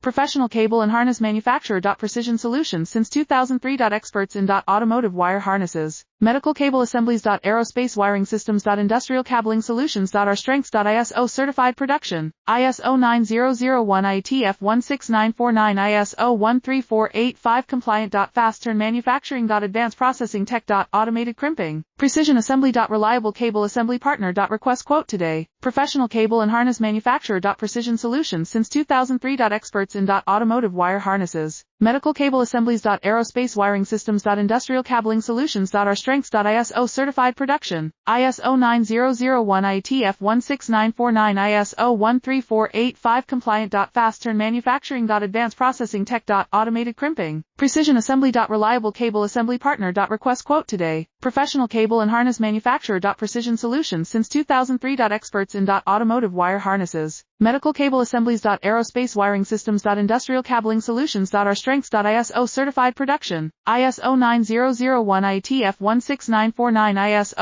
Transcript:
Professional cable and harness manufacturer. Precision Solutions since 2003. Experts in automotive wire harnesses, medical cable assemblies. Aerospace wiring systems. Industrial cabling solutions. Our strengths. ISO certified production, ISO 9001 ITF 16949 ISO 13485 compliant. Fast turn manufacturing. Advanced processing tech. Automated crimping, precision assembly. Reliable cable assembly partner. Request quote today. Professional cable and harness manufacturer. Precision Solutions since 2003. Experts in automotive wire harnesses, medical cable assemblies. Aerospace wiring systems. Industrial cabling solutions. Our strengths. ISO certified production, ISO 9001 ITF 16949 ISO 13485 compliant. Fast turn manufacturing. Advanced processing tech. Automated crimping, precision assembly. Reliable cable assembly partner. Request quote today. Professional cable and harness manufacturer. Precision Solutions since 2003. Experts in automotive wire harnesses, medical cable assemblies. Aerospace wiring systems. Industrial cabling solutions. Our strengths. ISO certified production, ISO 9001 ITF 16949 ISO